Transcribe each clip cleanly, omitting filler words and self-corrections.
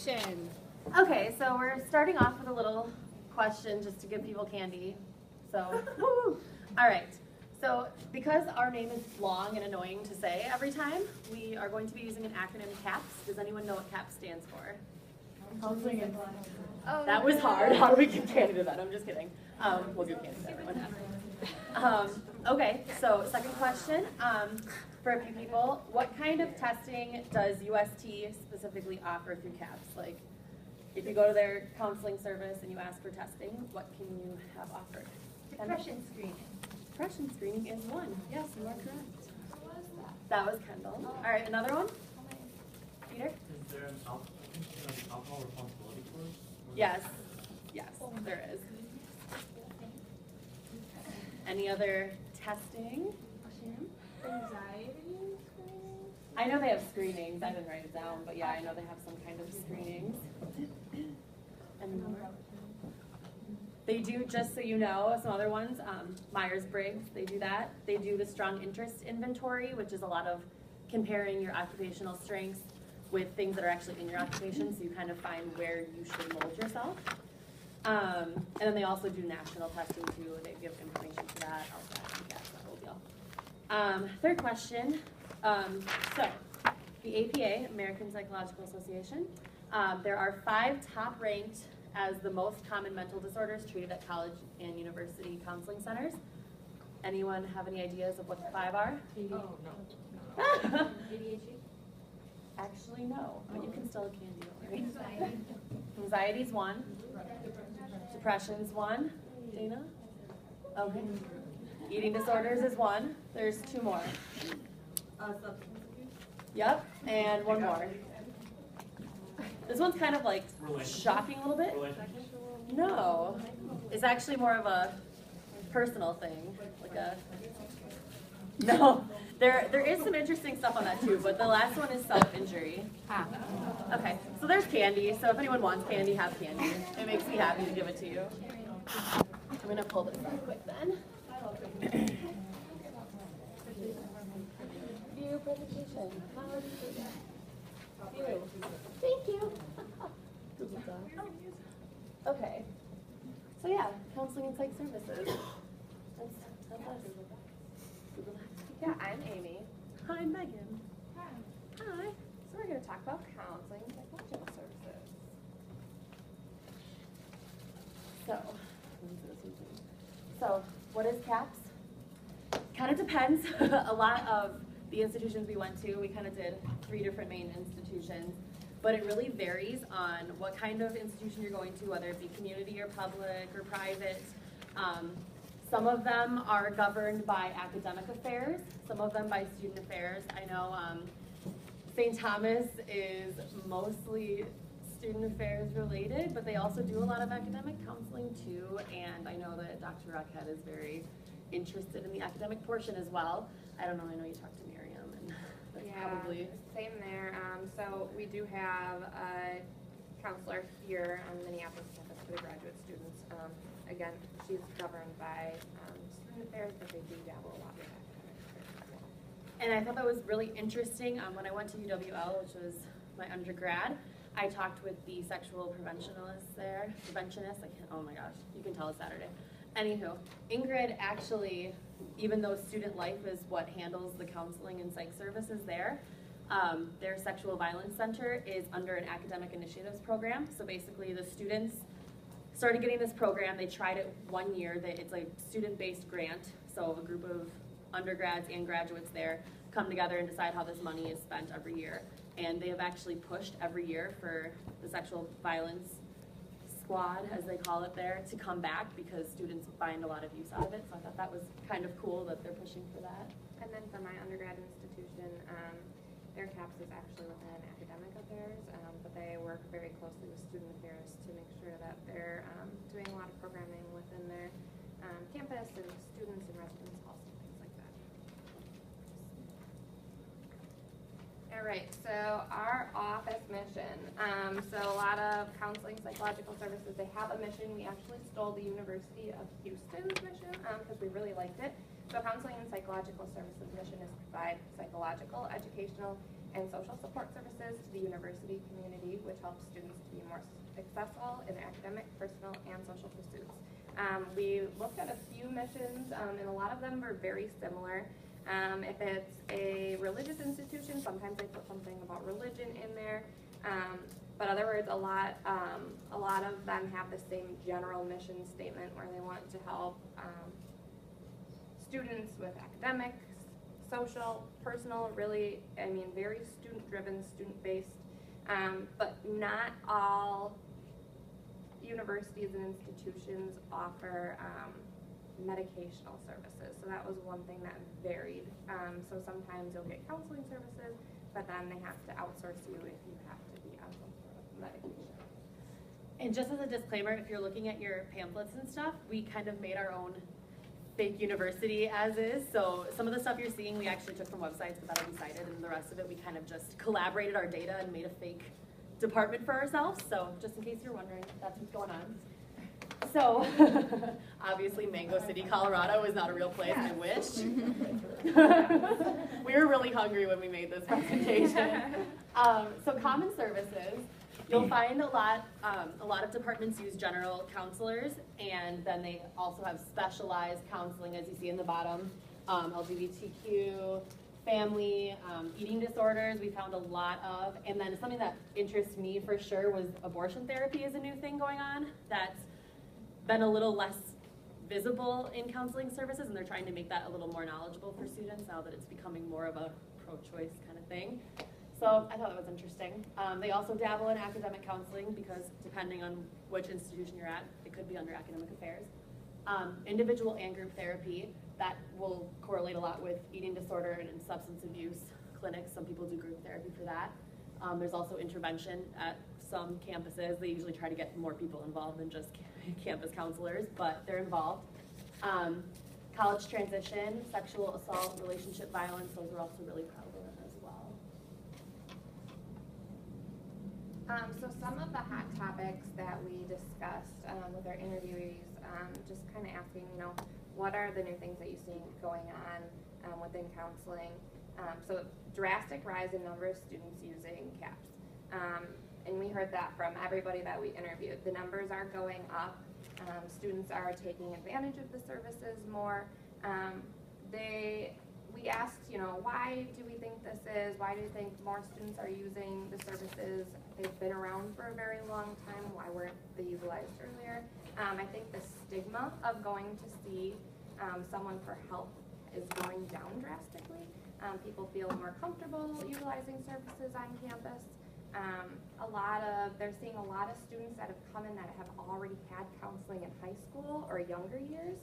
presentation. Okay, so we're starting off with a little question just to give people candy. So, woo! All right. So, because our name is long and annoying to say every time, we are going to be using an acronym CAPS. Does anyone know what CAPS stands for? Counseling and That was hard. How do we give candy to that? I'm just kidding. We'll give candy to everyone. Okay, so second question. For a few people, what kind of testing does UST specifically offer through CAPS? Like, if you go to their counseling service and you ask for testing, what can you have offered? Depression screening. Depression screening is one. Yes, you are correct. That was Kendall. All right, another one? Peter? Is there an alcohol responsibility course? Yes. Yes, there is. Any other testing? Anxiety screening. I know they have screenings. I didn't write it down, but yeah, I know they have some kind of screenings. And more? They do, just so you know, some other ones, Myers-Briggs, they do that. They do the strong interest inventory, which is a lot of comparing your occupational strengths with things that are actually in your occupation, so you kind of find where you should mold yourself. And then they also do national testing too. They give information to that, all that, that's the whole deal. Third question. So, the APA, American Psychological Association, there are 5 top ranked as the most common mental disorders treated at college and university counseling centers. Anyone have any ideas of what the 5 are? Oh, no. ADHD? Actually, no, but you can still have candy, don't worry. Anxiety. Anxiety's 1. Depression's 1. Dana? Okay. Eating disorders is 1. There's 2 more. Substance abuse? Yep, and 1 more. This one's kind of like shocking a little bit. No, it's actually more of a personal thing, like a. No, there is some interesting stuff on that too, but the last one is self-injury. Okay, so there's candy. So if anyone wants candy, have candy. It makes me happy to give it to you. I'm gonna pull this up quick then. View presentation. View. Thank you. Okay. So yeah, counseling and psych services. That's us. Yeah, I'm Amy. Hi, I'm Megan. Hi. Hi. So we're going to talk about counseling and psychological services. So what is CAPS? Kind of depends. A lot of the institutions we went to, we kind of did 3 different main institutions, but it really varies on what kind of institution you're going to, whether it be community or public or private. Some of them are governed by academic affairs, some of them by student affairs. I know St. Thomas is mostly student affairs related, but they also do a lot of academic counseling too, and I know that Dr. Rockhead is very interested in the academic portion as well. I don't know, I know you talked to Miriam, and that's probably... Same there. So we do have a counselor here on Minneapolis campus for the graduate students. Again, she's governed by student affairs, but they do dabble a lot with academic affairs as well. And I thought that was really interesting. When I went to UWL, which was my undergrad, I talked with the sexual preventionist there. Preventionist, oh my gosh, you can tell it's Saturday. Anywho, Ingrid actually, even though student life is what handles the counseling and psych services there, their sexual violence center is under an academic initiatives program. So basically the students started getting this program. They tried it 1 year. It's a student-based grant. So a group of undergrads and graduates there come together and decide how this money is spent every year. And they have actually pushed every year for the sexual violence squad, as they call it there, to come back because students find a lot of use out of it. So I thought that was kind of cool that they're pushing for that. And then for my undergrad institution, their CAPS is actually within academic affairs, but they work very closely with student affairs to make sure that they're doing a lot of programming within their campus and students and residence halls and things like that. All right, so our office mission. So a lot of counseling, psychological services, they have a mission. We actually stole the University of Houston's mission because we really liked it. So counseling and psychological services mission is to provide psychological, educational, and social support services to the university community, which helps students to be more successful in their academic, personal, and social pursuits. We looked at a few missions, and a lot of them were very similar. If it's a religious institution, sometimes they put something about religion in there. But other words, a lot of them have the same general mission statement where they want to help students with academics, social, personal, really, I mean, very student-driven, student-based. But not all universities and institutions offer medicational services. So that was one thing that varied. So sometimes you'll get counseling services, but then they have to outsource you if you have to be on some sort of medication. And just as a disclaimer, if you're looking at your pamphlets and stuff, we kind of made our own fake university as is. So some of the stuff you're seeing, we actually took from websites, but that'll be cited, and the rest of it, we kind of just collaborated our data and made a fake department for ourselves. So just in case you're wondering, that's what's going on. So obviously Mango City, Colorado is not a real place, I wish. We were really hungry when we made this presentation. So common services, you'll find a lot of departments use general counselors, and then they also have specialized counseling, as you see in the bottom, LGBTQ, family, eating disorders, we found a lot of, and then something that interests me for sure was abortion therapy is a new thing going on that's been a little less visible in counseling services, and they're trying to make that a little more knowledgeable for students now that it's becoming more of a pro-choice kind of thing. So I thought that was interesting. They also dabble in academic counseling because depending on which institution you're at, it could be under academic affairs. Individual and group therapy, that will correlate a lot with eating disorder and substance abuse clinics. Some people do group therapy for that. There's also intervention at some campuses. They usually try to get more people involved than just campus counselors, but they're involved. College transition, sexual assault, relationship violence, those are also really prevalent as well. So some of the hot topics that we discussed with our interviewees, just kind of asking, you know, what are the new things that you see going on within counseling? So drastic rise in number of students using CAPS. And we heard that from everybody that we interviewed. The numbers are going up. Students are taking advantage of the services more. We asked, you know, why do we think this is? Why do you think more students are using the services? They've been around for a very long time. Why weren't they utilized earlier? I think the stigma of going to see someone for help is going down drastically. People feel more comfortable utilizing services on campus. They're seeing a lot of students that have come in that have already had counseling in high school or younger years.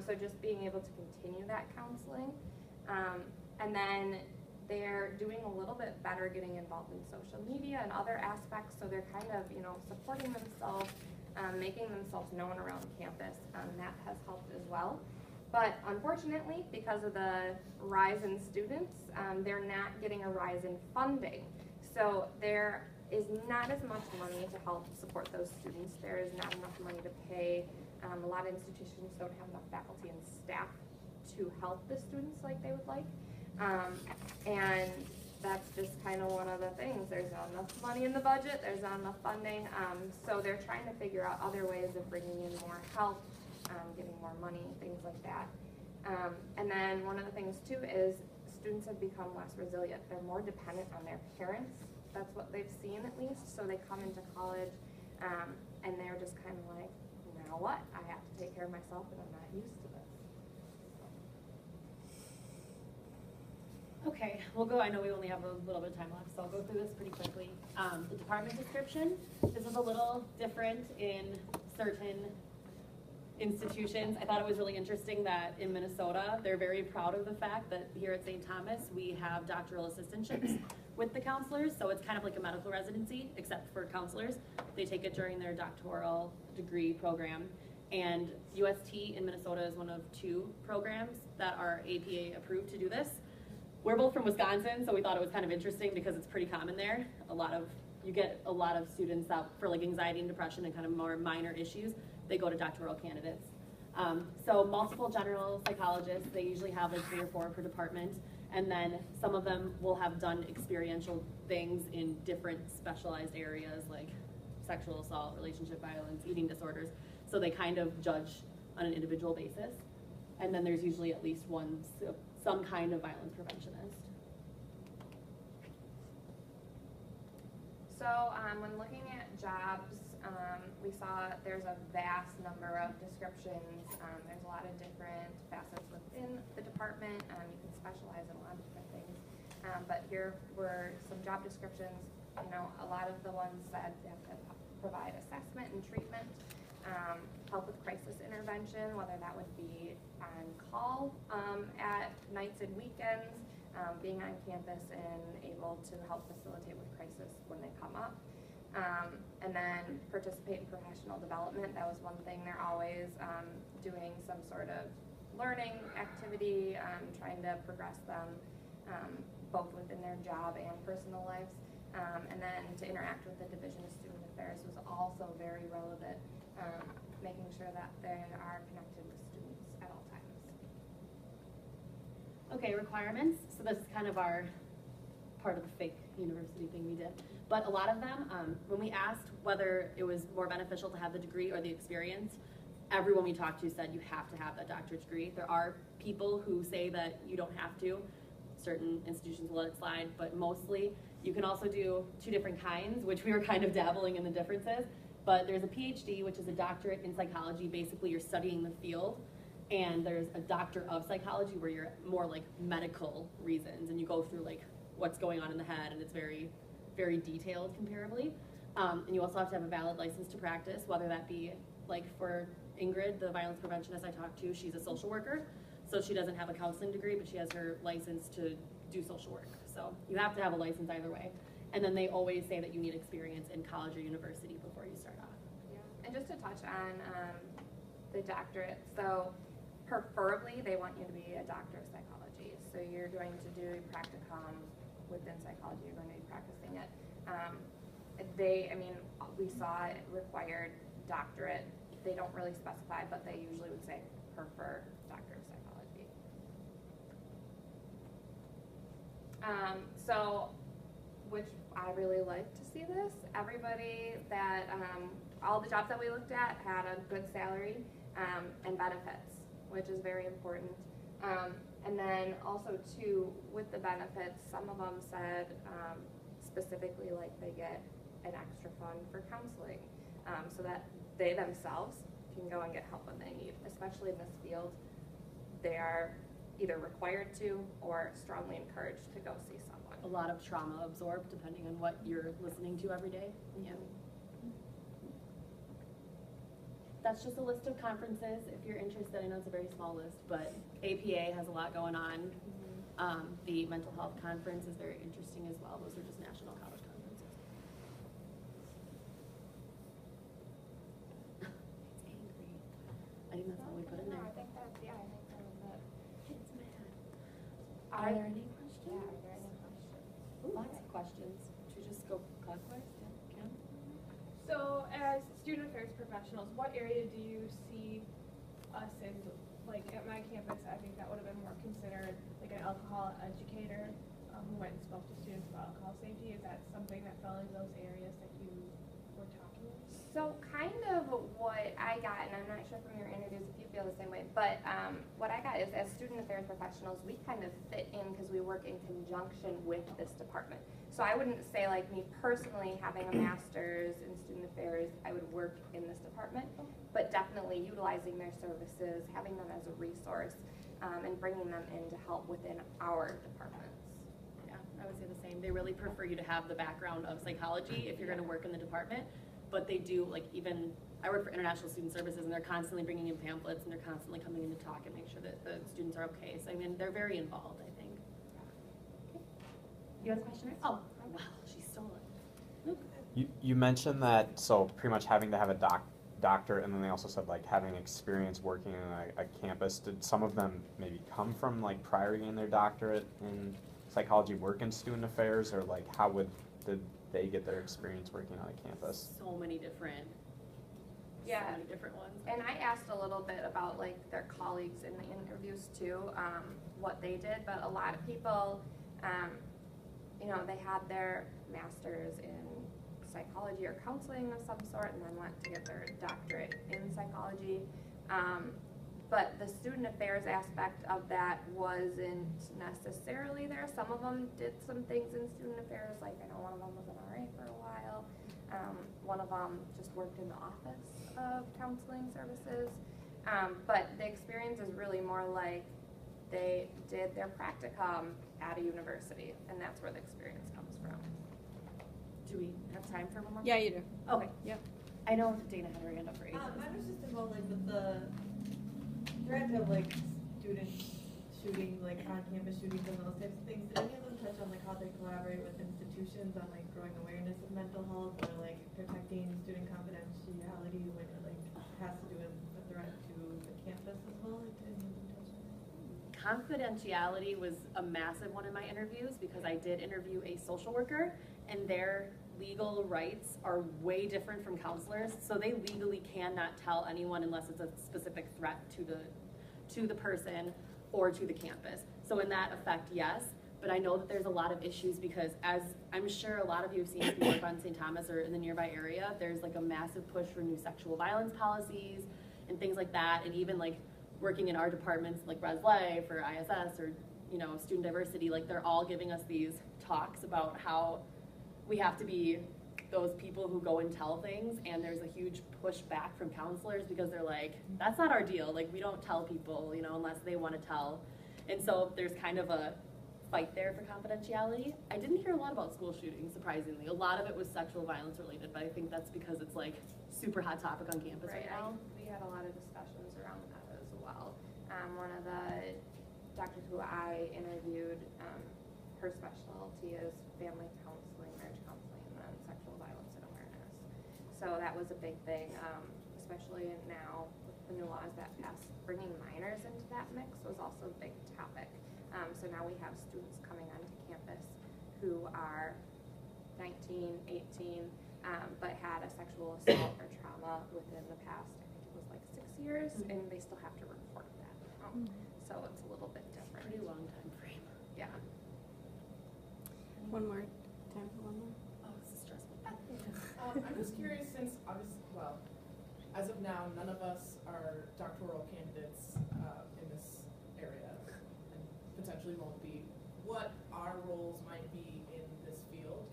So just being able to continue that counseling. And then they're doing a little bit better getting involved in social media and other aspects. So they're kind of, you know, supporting themselves, making themselves known around campus. That has helped as well. But unfortunately, because of the rise in students, they're not getting a rise in funding. So there is not as much money to help support those students. There is not enough money to pay. A lot of institutions don't have enough faculty and staff to help the students like they would like. And that's just kind of one of the things. There's not enough money in the budget. There's not enough funding. So they're trying to figure out other ways of bringing in more help, getting more money, things like that. And then one of the things too is students have become less resilient. They're more dependent on their parents. That's what they've seen at least. So they come into college and they're just kind of like, now what? I have to take care of myself and I'm not used to this. Okay, we'll go, I know we only have a little bit of time left, so I'll go through this pretty quickly. The department description, this is a little different in certain institutions. I thought it was really interesting that in Minnesota, they're very proud of the fact that here at St. Thomas, we have doctoral assistantships with the counselors, so it's kind of like a medical residency, except for counselors. They take it during their doctoral degree program. And UST in Minnesota is one of 2 programs that are APA approved to do this. We're both from Wisconsin, so we thought it was kind of interesting because it's pretty common there. You get a lot of students that for like anxiety and depression and kind of more minor issues, they go to doctoral candidates. So multiple general psychologists, they usually have like 3 or 4 per department. And then some of them will have done experiential things in different specialized areas like sexual assault, relationship violence, eating disorders. So they kind of judge on an individual basis. And then there's usually at least one, some kind of violence preventionist. So when looking at jobs, we saw there's a vast number of descriptions. There's a lot of different facets within the department. You can specialize in a lot of different things. But here were some job descriptions. You know, a lot of the ones said they have to provide assessment and treatment, help with crisis intervention, whether that would be on call at nights and weekends, being on campus and able to help facilitate with crisis when they come up. And then participate in professional development. That was one thing. They're always doing some sort of learning activity, trying to progress them both within their job and personal lives. And then to interact with the Division of Student Affairs was also very relevant, making sure that they are connected with students at all times. Okay, requirements. So this is kind of our part of the fake university thing we did. But a lot of them, when we asked whether it was more beneficial to have the degree or the experience, everyone we talked to said you have to have that doctorate degree. There are people who say that you don't have to. Certain institutions will let it slide, but mostly you can also do two different kinds, which we were kind of dabbling in the differences. But there's a PhD, which is a doctorate in psychology. Basically, you're studying the field. And there's a doctor of psychology where you're more like medical reasons, and you go through like what's going on in the head, and it's very, very detailed comparably. And you also have to have a valid license to practice, whether that be like for Ingrid, the violence preventionist I talked to, she's a social worker. So she doesn't have a counseling degree, but she has her license to do social work. So you have to have a license either way. And then they always say that you need experience in college or university before you start off. Yeah. And just to touch on the doctorate, so preferably they want you to be a doctor of psychology. So you're going to do practicum within psychology, you're going to be practicing it. We saw it required doctorate. They don't really specify, but they usually would say prefer doctor of psychology. So, which I really like to see this. Everybody that, all the jobs that we looked at had a good salary and benefits, which is very important. And then also too, with the benefits, some of them said specifically like they get an extra fund for counseling, so that they themselves can go and get help when they need, especially in this field. They are either required to or strongly encouraged to go see someone. A lot of trauma absorbed depending on what you're listening to every day. Yeah. That's just a list of conferences. If you're interested, I know it's a very small list, but APA has a lot going on. The mental health conference is very interesting as well. Those are just national college conferences. It's angry. I think that's all we put in there. I think that was it. It's mad. Are there any questions? Yeah, are there any questions? Lots of questions. Should we just go clockwise? Yeah, Kim? So as student affairs professionals, what area do you see us in? Like at my campus, I think that would have been more considered like an alcohol educator who went and spoke to students about alcohol safety. Is that something that fell into those areas that you were talking about? So kind of what I got, and I'm not sure from your interviews if you feel the same way, but what I got is as student affairs professionals, we kind of fit in because we work in conjunction with this department. So I wouldn't say like me personally having a master's in student affairs, I would work in this department, but definitely utilizing their services, having them as a resource, and bringing them in to help within our departments. Yeah, I would say the same. They really prefer you to have the background of psychology if you're going to work in the department, but they do, like even, I work for International Student Services and they're constantly bringing in pamphlets and they're constantly coming in to talk and make sure that the students are okay. So I mean, they're very involved, I think. Okay. You have a question? Oh, wow, she stole it. You mentioned that, so pretty much having to have a doctor, and then they also said like having experience working in a campus. Did some of them maybe come from like prior getting their doctorate in psychology, work in student affairs, or like did they get their experience working on a campus? So many different Yeah. so many different ones. And I asked a little bit about like their colleagues in the interviews too, what they did, but a lot of people, you know, they had their masters in psychology or counseling of some sort and then went to get their doctorate in psychology. But the student affairs aspect of that wasn't necessarily there. Some of them did some things in student affairs, like I know one of them was an RA for a while. One of them just worked in the office of counseling services. But the experience is really more like they did their practicum at a university, and that's where the experience comes from. Do we have time for one more? Yeah, you do. Okay. Yep. I know Dana had her hand up for ages. Mine was just about like with the threat of like student shooting, like on-campus shootings and those types of things. Did any of them touch on like how they collaborate with institutions on like growing awareness of mental health or like protecting student confidentiality when it like has to do with a threat to the campus as well? Like, did any of them touch on that? Confidentiality was a massive one in my interviews because I did interview a social worker and their legal rights are way different from counselors, so they legally cannot tell anyone unless it's a specific threat to the person or to the campus. So in that effect, yes, but I know that there's a lot of issues because as I'm sure a lot of you have seen if you work on St. Thomas or in the nearby area, there's like a massive push for new sexual violence policies and things like that, and even like working in our departments like Res Life or ISS or, you know, student diversity, like they're all giving us these talks about how we have to be those people who go and tell things, and there's a huge pushback from counselors because they're like, that's not our deal, like we don't tell people, you know, unless they want to tell. And so there's kind of a fight there for confidentiality. I didn't hear a lot about school shootings, surprisingly. A lot of it was sexual violence related, but I think that's because it's like super hot topic on campus right now. We had a lot of discussions around that as well. One of the doctors who I interviewed, her specialty is family counseling, marriage counseling, and then sexual violence and awareness. So that was a big thing, especially now with the new laws that passed, bringing minors into that mix was also a big topic. So now we have students coming onto campus who are 19, 18, but had a sexual assault or trauma within the past, I think it was like 6 years, and they still have to report that now. So it's a little bit different. Pretty long time frame. Yeah. One more. Time for one more. Oh, this is stressful. I'm just curious since obviously, well, as of now, none of us are doctoral candidates in this area and potentially won't be. What our roles might be in this field,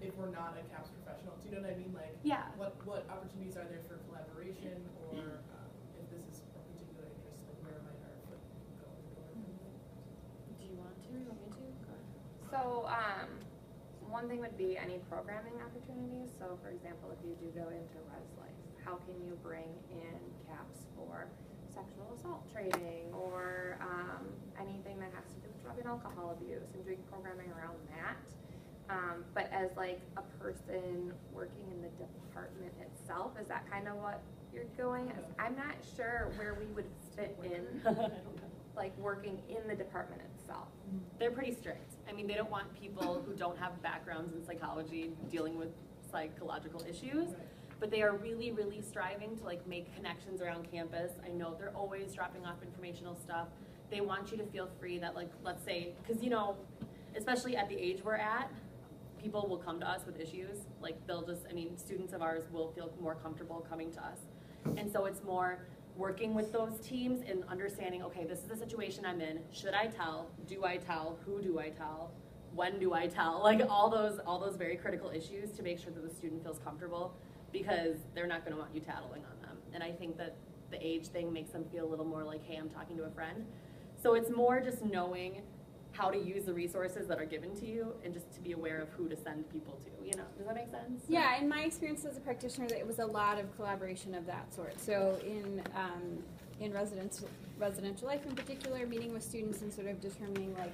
if we're not a CAPS professional, do you know what I mean? Like, Yeah. what opportunities are there for collaboration, or if this is of particular interest, like where might our foot go in the door? Do you want to? You want me to? Go ahead. So, one thing would be any programming opportunities. So, for example, if you do go into Res Life, how can you bring in CAPS for sexual assault training or anything that has to do with drug and alcohol abuse and doing programming around that. But as like a person working in the department itself, is that kind of what you're going? I'm not sure where we would fit in, like working in the department itself. They're pretty strict. I mean, they don't want people who don't have backgrounds in psychology dealing with psychological issues, but they are really, really striving to like make connections around campus. I know they're always dropping off informational stuff. They want you to feel free that, like, let's say, because, you know, especially at the age we're at, people will come to us with issues. Like, students of ours will feel more comfortable coming to us. And so it's more working with those teams and understanding, okay, this is the situation I'm in. Should I tell? Do I tell? Who do I tell? When do I tell? Like, all those very critical issues to make sure that the student feels comfortable, because they're not going to want you tattling on them. And I think that the age thing makes them feel a little more like, hey, I'm talking to a friend. So it's more just knowing how to use the resources that are given to you and just to be aware of who to send people to, you know. Does that make sense? Yeah, in my experience as a practitioner, it was a lot of collaboration of that sort. So in residential life in particular, meeting with students and sort of determining like